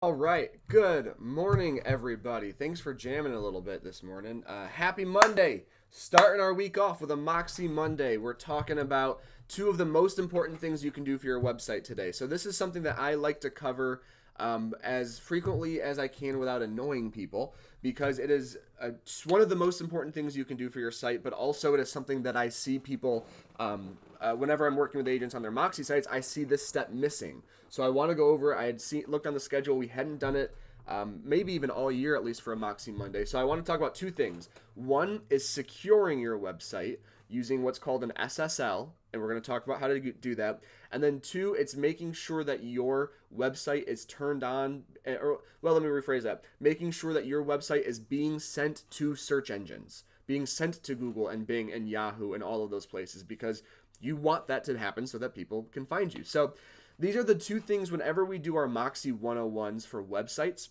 All right, good morning, everybody. Thanks for jamming a little bit this morning. Happy Monday! Starting our week off with a Moxi Monday. We're talking about two of the most important things you can do for your website today. So, this is something that I like to cover as frequently as I can without annoying people because it is one of the most important things you can do for your site, but also it is something that I see people, whenever I'm working with agents on their Moxi sites, I see this step missing. So I want to go over. I had looked on the schedule. We hadn't done it, maybe even all year at least for a Moxi Monday. So I want to talk about two things. One is securing your website using what's called an SSL, and we're going to talk about how to do that. And then two, it's making sure that your website is turned on, or well, let me rephrase that. Making sure that your website is being sent to search engines, being sent to Google and Bing and Yahoo and all of those places, because you want that to happen so that people can find you. So these are the two things whenever we do our Moxi 101s for websites.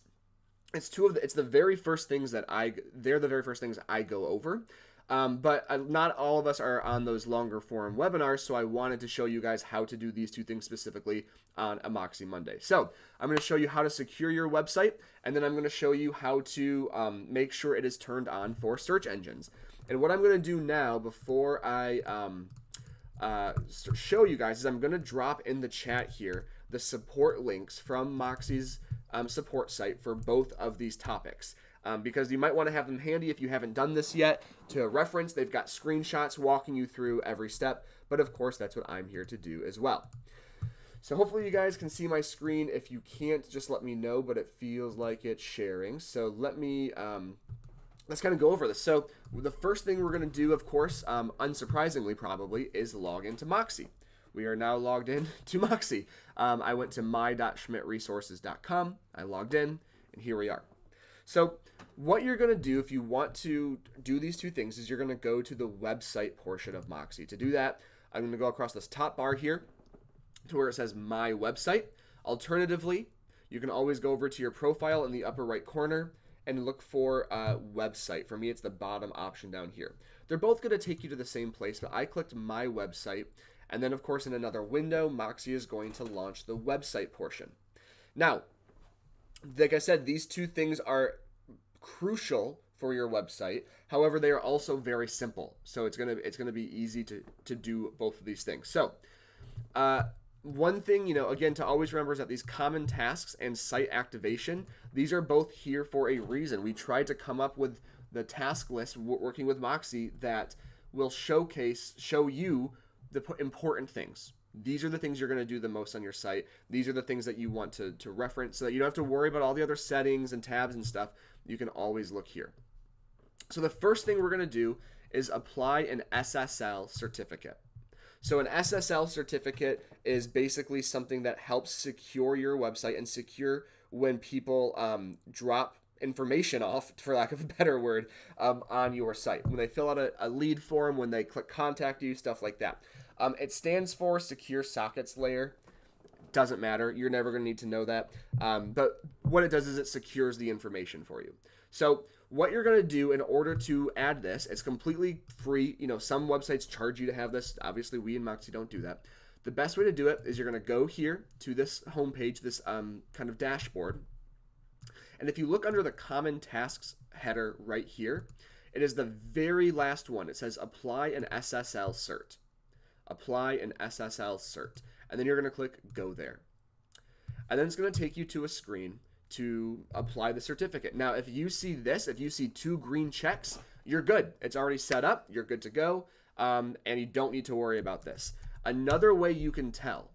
It's the very first things they're the very first things I go over. But not all of us are on those longer form webinars, so I wanted to show you guys how to do these two things specifically on a Moxi Monday. So I'm going to show you how to secure your website, and then I'm going to show you how to make sure it is turned on for search engines. And what I'm going to do now before I show you guys is I'm going to drop in the chat here the support links from Moxi's support site for both of these topics. Because you might want to have them handy if you haven't done this yet to reference. They've got screenshots walking you through every step, but of course that's what I'm here to do as well. So hopefully you guys can see my screen. If you can't, just let me know, but it feels like it's sharing. So let's kind of go over this. So the first thing we're going to do, of course, unsurprisingly probably, is log into Moxi. We are now logged in to Moxi. I went to my.schmidtresources.com. I logged in, and here we are. So what you're going to do if you want to do these two things is you're going to go to the website portion of Moxi. To do that, I'm going to go across this top bar here to where it says My Website. Alternatively, you can always go over to your profile in the upper right corner and look for Website. For me, it's the bottom option down here. They're both going to take you to the same place, but I clicked My Website, and then, of course, in another window, Moxi is going to launch the website portion. Now, like I said, these two things are crucial for your website. However, they are also very simple. So it's gonna be easy to do both of these things. So one thing, again, to always remember is that these common tasks and site activation, these are both here for a reason. We tried to come up with the task list working with Moxi that will show you the important things. These are the things you're going to do the most on your site. These are the things that you want to reference so that you don't have to worry about all the other settings and tabs and stuff. You can always look here. So the first thing we're going to do is apply an SSL certificate. So an SSL certificate is basically something that helps secure your website and secure when people drop information off, for lack of a better word, on your site. When they fill out a lead form, when they click contact you, stuff like that. It stands for Secure Sockets Layer. Doesn't matter. You're never going to need to know that. But what it does is it secures the information for you. So what you're going to do in order to add this, it's completely free. Some websites charge you to have this. Obviously, we in Moxi don't do that. The best way to do it is you're going to go here to this homepage, this kind of dashboard. And if you look under the Common Tasks header right here, it is the very last one. It says Apply an Ssl Cert. Apply an Ssl Cert. And then you're going to click Go there. And then it's going to take you to a screen to apply the certificate. Now, if you see this, if you see two green checks, you're good. It's already set up. You're good to go. And you don't need to worry about this. Another way you can tell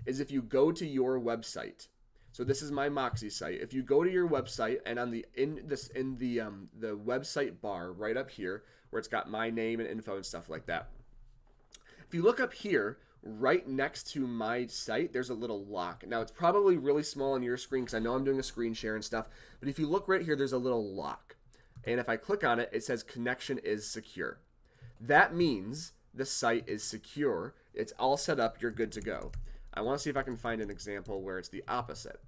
is if you go to your website. So this is my Moxi site. If you go to your website and on the website bar right up here where it's got my name and info and stuff like that. If you look up here, right next to my site, there's a little lock. Now, it's probably really small on your screen because I know I'm doing a screen share and stuff. But if you look right here, there's a little lock. And if I click on it, it says connection is secure. That means the site is secure. It's all set up. You're good to go. I want to see if I can find an example where it's the opposite.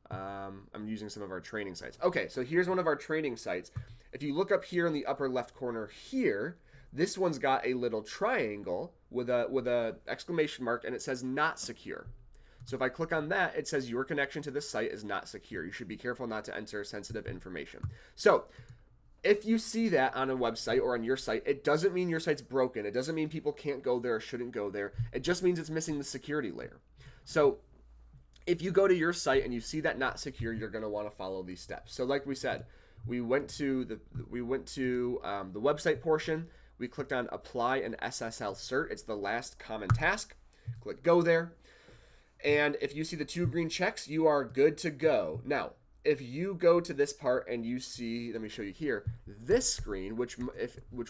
I'm using some of our training sites. Okay, so here's one of our training sites. If you look up here in the upper left corner here, this one's got a little triangle with a exclamation mark, and it says not secure. So if I click on that, it says your connection to this site is not secure. You should be careful not to enter sensitive information. So if you see that on a website or on your site, it doesn't mean your site's broken. It doesn't mean people can't go there or shouldn't go there. It just means it's missing the security layer. So if you go to your site and you see that not secure, you're going to want to follow these steps. So like we said, we went to the website portion. We clicked on apply an Ssl Cert. It's the last common task. Click go there. And if you see the 2 green checks, you are good to go. Now, if you go to this part and you see, let me show you here, this screen, which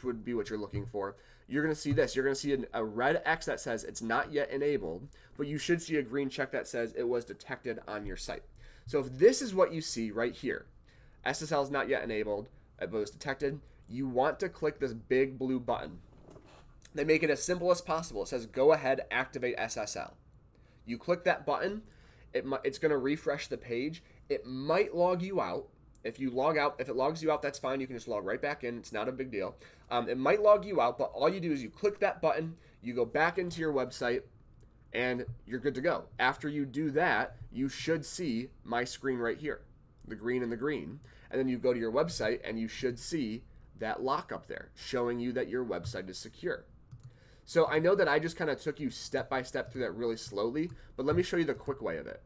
would be what you're looking for, you're going to see this. You're going to see a red X that says it's not yet enabled, but you should see a green check that says it was detected on your site. So if this is what you see right here, SSL is not yet enabled, it was detected, you want to click this big blue button. They make it as simple as possible. It says go ahead, activate SSL. You click that button, it's going to refresh the page. It might log you out. If you log out, if it logs you out, that's fine. You can just log right back in. It's not a big deal. It might log you out, but all you do is you click that button, you go back into your website, and you're good to go. After you do that, you should see my screen right here, the green and the green. And then you go to your website, and you should see that lock up there, showing you that your website is secure. So I know that I just kind of took you step by step through that really slowly, but let me show you the quick way of it.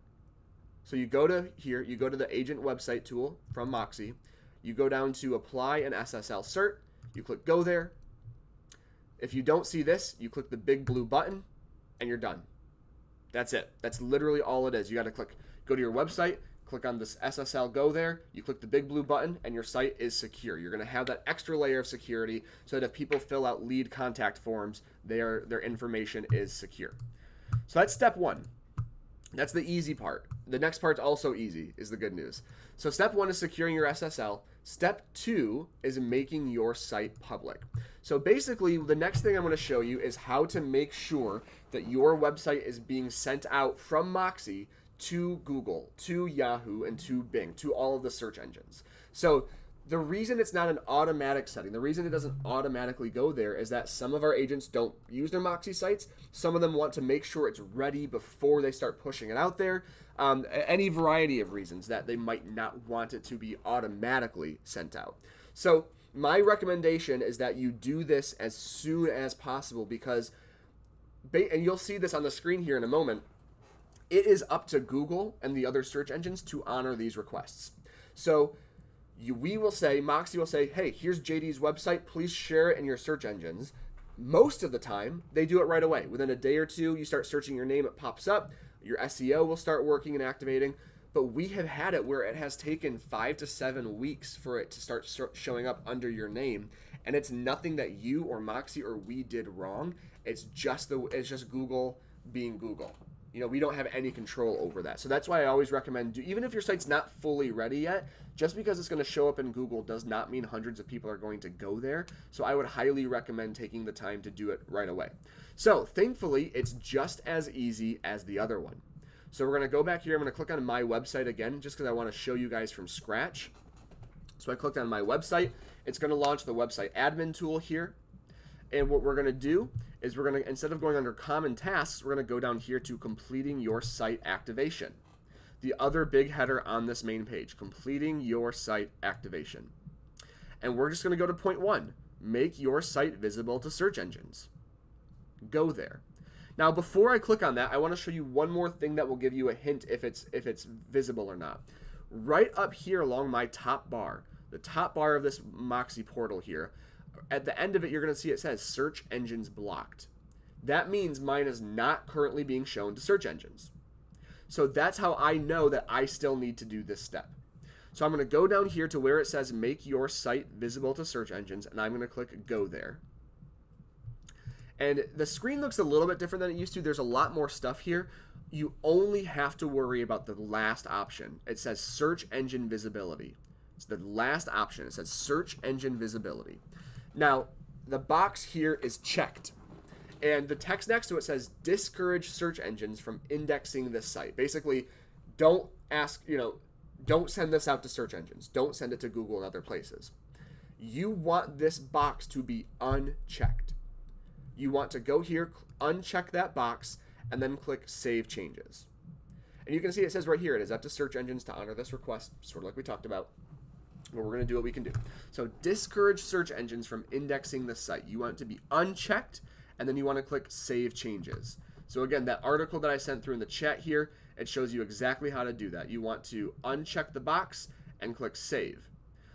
So you go to here, you go to the agent website tool from Moxi, you go down to apply an Ssl Cert, you click go there. If you don't see this, you click the big blue button and you're done. That's it. That's literally all it is. You got to go to your website, click on this SSL go there, you click the big blue button and your site is secure. You're going to have that extra layer of security so that if people fill out lead contact forms, their information is secure. So that's step 1. That's the easy part. The next part's also easy, is the good news. So step 1 is securing your SSL. Step 2 is making your site public. So basically, the next thing I'm going to show you is how to make sure that your website is being sent out from Moxi to Google, to Yahoo, and to Bing, to all of the search engines. So the reason it's not an automatic setting, the reason it doesn't automatically go there is that some of our agents don't use their Moxi sites. Some of them want to make sure it's ready before they start pushing it out there. Any variety of reasons that they might not want it to be automatically sent out. So my recommendation is that you do this as soon as possible because, and you'll see this on the screen here in a moment, it is up to Google and the other search engines to honor these requests. So we will say, Moxi will say, hey, here's JD's website, please share it in your search engines. Most of the time, they do it right away. Within a day or two, you start searching your name, it pops up, your SEO will start working and activating. But we have had it where it has taken 5 to 7 weeks for it to start showing up under your name. And it's nothing that you or Moxi or we did wrong. It's just Google being Google. You know, we don't have any control over that. So that's why I always recommend, even if your site's not fully ready yet, just because it's going to show up in Google does not mean hundreds of people are going to go there. So I would highly recommend taking the time to do it right away. So thankfully, it's just as easy as the other one. So we're going to go back here. I'm going to click on my website again, just because I want to show you guys from scratch. So I clicked on my website. It's going to launch the website admin tool here. And what we're going to do is we're going to, instead of going under common tasks, we're going to go down here to completing your site activation. The other big header on this main page, completing your site activation. And we're just going to go to point 1, make your site visible to search engines. Go there. Now, before I click on that, I want to show you one more thing that will give you a hint if it's visible or not. Right up here along my top bar, the top bar of this Moxi portal here, at the end of it, you're going to see it says search engines blocked. That means mine is not currently being shown to search engines. So that's how I know that I still need to do this step. So I'm going to go down here to where it says make your site visible to search engines, and I'm going to click go there. And the screen looks a little bit different than it used to. There's a lot more stuff here. You only have to worry about the last option. It says search engine visibility. It's the last option. It says search engine visibility. Now, the box here is checked. And the text next to it says discourage search engines from indexing this site. Basically, don't send this out to search engines. Don't send it to Google and other places. You want this box to be unchecked. You want to go here, uncheck that box, and then click Save Changes. And you can see it says right here, it is up to search engines to honor this request, sort of like we talked about. But we're going to do what we can do. So discourage search engines from indexing the site. You want it to be unchecked, and then you want to click Save Changes. So again, that article that I sent through in the chat here, it shows you exactly how to do that. You want to uncheck the box and click Save.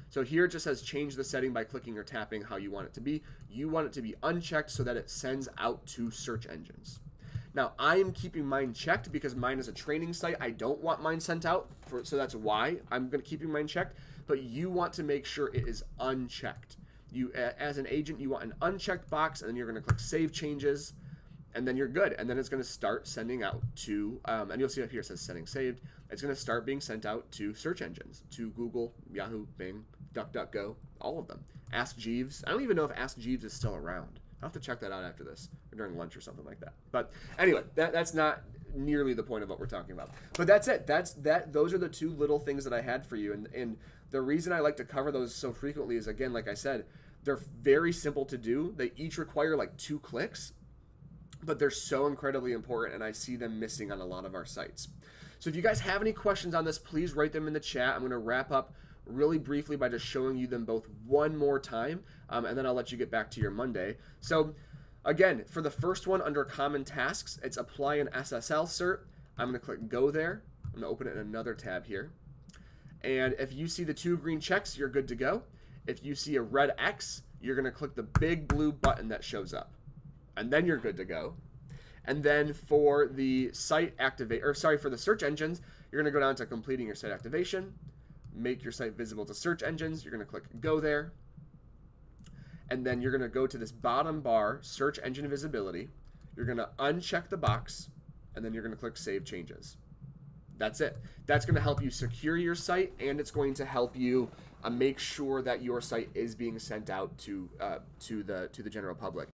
So here it just says change the setting by clicking or tapping how you want it to be. You want it to be unchecked so that it sends out to search engines. Now, I am keeping mine checked because mine is a training site. I don't want mine sent out, so that's why I'm going to keep mine checked. But you want to make sure it is unchecked. You, as an agent, you want an unchecked box, and then you're going to click Save Changes, and then you're good. And then it's going to start sending out to, and you'll see up here it says Setting Saved. It's going to start being sent out to search engines, to Google, Yahoo, Bing, DuckDuckGo, all of them. Ask Jeeves. I don't even know if Ask Jeeves is still around. I'll have to check that out after this, or during lunch or something like that. But anyway, that's not nearly the point of what we're talking about. But that's it. Those are the two little things that I had for you. And the reason I like to cover those so frequently is, again, like I said, they're very simple to do. They each require like 2 clicks, but they're so incredibly important, and I see them missing on a lot of our sites. So if you guys have any questions on this, please write them in the chat. I'm going to wrap up really briefly by just showing you them both one more time, and then I'll let you get back to your Monday. So again, for the first one under Common Tasks, it's Apply an Ssl Cert. I'm going to click Go there. I'm going to open it in another tab here. And if you see the 2 green checks, you're good to go. If you see a red X, you're going to click the big blue button that shows up, and then you're good to go. And then for the site for the search engines, you're going to go down to completing your site activation, make your site visible to search engines. You're going to click Go there. And then you're going to go to this bottom bar, Search Engine Visibility. You're going to uncheck the box, and then you're going to click Save Changes. That's it. That's going to help you secure your site, and it's going to help you make sure that your site is being sent out to the general public.